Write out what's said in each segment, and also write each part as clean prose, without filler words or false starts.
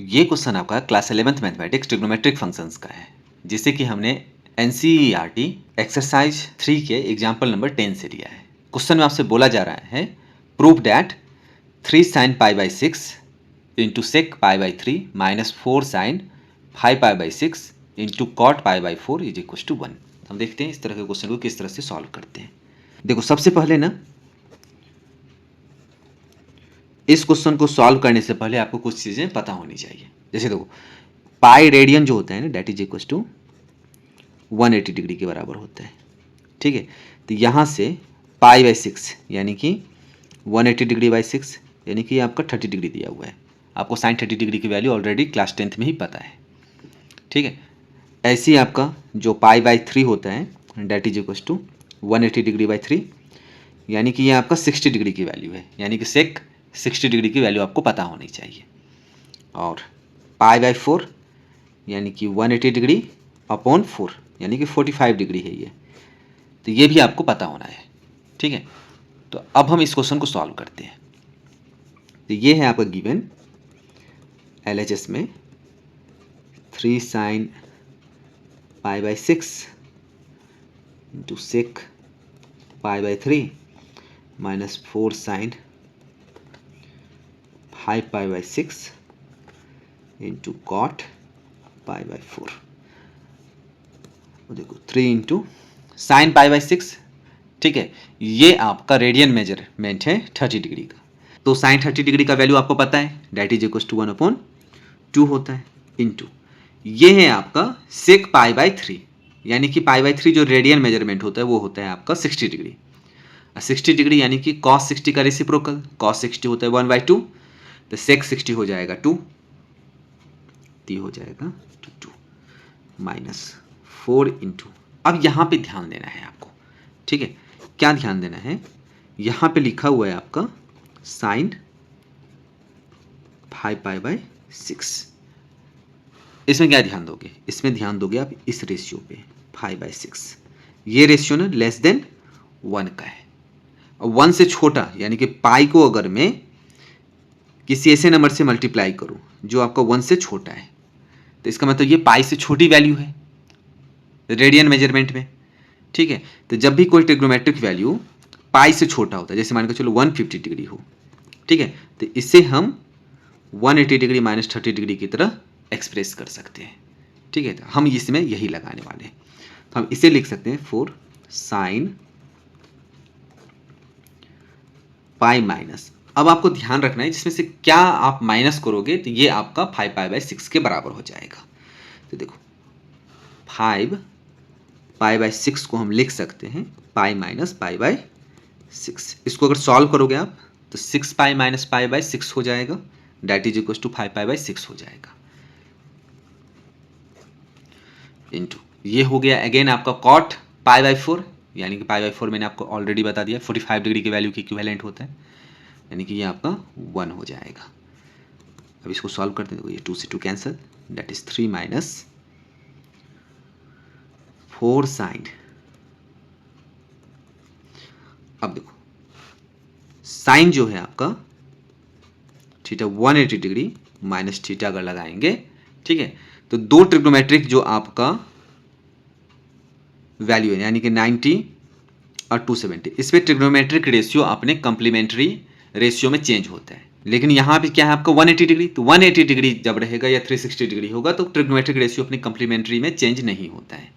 ये क्वेश्चन आपका class 11th mathematics trigonometric functions का है, जिसे कि हमने एनसीईआरटी एक्सरसाइज 3 के एग्जाम्पल नंबर 10 से लिया है। क्वेश्चन में आपसे बोला जा रहा है prove that 3 sin pi by 6 into sec pi by 3 minus 4 sin 5 pi by 6 into cot pi by 4 is equal to 1। हम देखते हैं इस तरह के क्वेश्चन को किस तरह से सॉल्व करते हैं। देखो, सबसे पहले ना इस क्वेश्चन को सॉल्व करने से पहले आपको कुछ चीज़ें पता होनी चाहिए। जैसे देखो, पाई रेडियन जो होता है ना, that is equal to 180 degree के बराबर होता है। ठीक है, तो यहाँ से पाई बाई 6 यानी कि 180 डिग्री बाई 6 यानी कि आपका 30 डिग्री दिया हुआ है। आपको साइन 30 डिग्री की वैल्यू ऑलरेडी क्लास 10th में ही पता है। ठीक है, ऐसे ही आपका जो पाई बाई 3 होता है that is equal to 180 degree by 3 यानी कि ये आपका 60 डिग्री की वैल्यू है, यानी कि सेक 60 डिग्री की वैल्यू आपको पता होनी चाहिए। और पाई बाई 4 यानी कि 180 डिग्री अपॉन 4 यानी कि 45 डिग्री है ये, तो ये भी आपको पता होना है। ठीक है, तो अब हम इस क्वेश्चन को सॉल्व करते हैं। तो ये है आपका गिवन एलएचएस में 3 sin pi by 6 into sec pi by 3 minus 4 sin 5 pi by 6 into cot pi by 4। देखो 3 इंटू साइन पाई बाई 6। ठीक है, ये आपका रेडियन मेजरमेंट है 30 डिग्री का। तो साइन 30 डिग्री का वैल्यू आपको पता है, डेट इज इक्वल टू 1/2 होता है, इंटू ये है आपका सेक पाई बाई 3 यानी कि पाई बाई 3 जो रेडियन मेजरमेंट होता है वो होता है आपका 60 डिग्री। 60 डिग्री यानी कि कॉस 60 का रेसिप्रोकल, कॉस 60 होता है 1/2, तो सेक 60 हो जाएगा 2, ती हो जाएगा 2 माइनस 4 इंटू। अब यहाँ पे ध्यान देना है आपको। ठीक है, क्या ध्यान देना है, यहाँ पे लिखा हुआ है आपका साइन 5 पाई बाई 6। इसमें क्या ध्यान दोगे, इसमें ध्यान दोगे आप इस रेशियो पे 5/6। ये रेशियो ना लेस देन 1 का है। 1 से छोटा यानी कि पाई को अगर मैं किसी ऐसे नंबर से मल्टीप्लाई करूं जो आपका 1 से छोटा है, तो इसका मतलब ये पाई से छोटी वैल्यू है रेडियन मेजरमेंट में। ठीक है, तो जब भी कोई ट्रिग्नोमेट्रिक वैल्यू पाई से छोटा होता है, जैसे मान के चलो 150 डिग्री हो, ठीक है, तो इसे हम 180 डिग्री माइनस 30 डिग्री की तरह एक्सप्रेस कर सकते हैं। ठीक है, तो हम इसमें यही लगाने वाले हैं, तो हम इसे लिख सकते हैं 4 साइन पाई माइनस। अब आपको ध्यान रखना है जिसमें से क्या आप माइनस करोगे तो ये आपका 5 पाई बाई 6 के बराबर हो जाएगा। तो देखो 5 पाई बाई 6 को हम लिख सकते हैं पाई माइनस पाई बाई 6। इसको अगर सॉल्व करोगे आप तो 6 पाई माइनस पाई बाई 6 हो जाएगा, that is equal to 5 pi by 6 हो जाएगा, इंटू ये हो गया अगेन आपका कॉट पाई बाई 4 यानी कि पाई बाई 4 मैंने आपको ऑलरेडी बता दिया 45 डिग्री की वैल्यू के इक्विवेलेंट होता है, यानी कि ये आपका 1 हो जाएगा। अब इसको सॉल्व करते हैं, ये 2 से 2 cancel, that is 3 minus 4 sine. अब देखो साइन जो है आपका थीटा 180 डिग्री माइनस थीटा अगर लगाएंगे, ठीक है, तो दो ट्रिग्नोमेट्रिक जो आपका वैल्यू है यानी कि 90 और 270, इस पर ट्रिग्नोमेट्रिक रेशियो अपने कंप्लीमेंट्री रेशियो में चेंज होता है। लेकिन यहाँ पे क्या है आपका 180 डिग्री, तो 180 डिग्री जब रहेगा या 360 डिग्री होगा तो ट्रिग्नोमेट्रिक रेशियो अपने कंप्लीमेंट्री में चेंज नहीं होता है,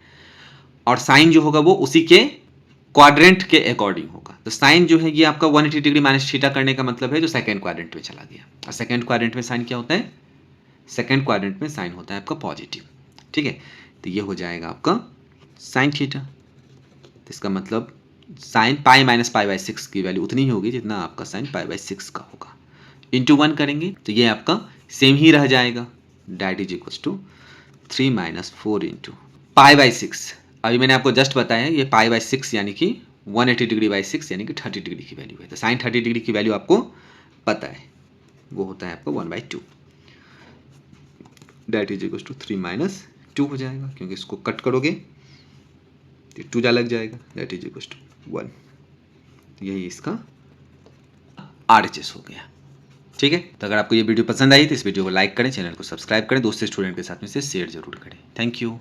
और साइन जो होगा वो उसी के क्वाड्रेंट के अकॉर्डिंग होगा। तो साइन जो है ये आपका 180 डिग्री माइनस थीटा करने का मतलब है जो सेकंड क्वाड्रेंट में चला गया, और सेकंड क्वाड्रेंट में साइन क्या होता है, सेकंड क्वाड्रेंट में साइन होता है आपका पॉजिटिव। ठीक है, तो ये हो जाएगा आपका साइन थीटा। तो इसका मतलब sine pi minus pi by 6 की वैल्यू उतनी ही होगी जितना आपका साइन पाई बाई 6 का होगा, इंटू 1 करेंगे तो ये आपका सेम ही रह जाएगा, that is equal to 3 minus 4 into pi by 6। अभी मैंने आपको जस्ट बताया ये पाई बाई 6 यानी कि 180 डिग्री बाई 6 यानी कि 30 डिग्री की वैल्यू है। तो साइन 30 डिग्री की वैल्यू आपको पता है, वो होता है आपका 1/2, that is equal to 3 minus 2 हो जाएगा, क्योंकि इसको कट करोगे तो 2 जा लग जाएगा, डेट इज इक्वल टू 1। यही इसका RHS हो गया। ठीक है, तो अगर आपको ये वीडियो पसंद आई तो इस वीडियो को लाइक करें, चैनल को सब्सक्राइब करें, दोस्तों स्टूडेंट के साथ में से शेयर जरूर करें। Thank you.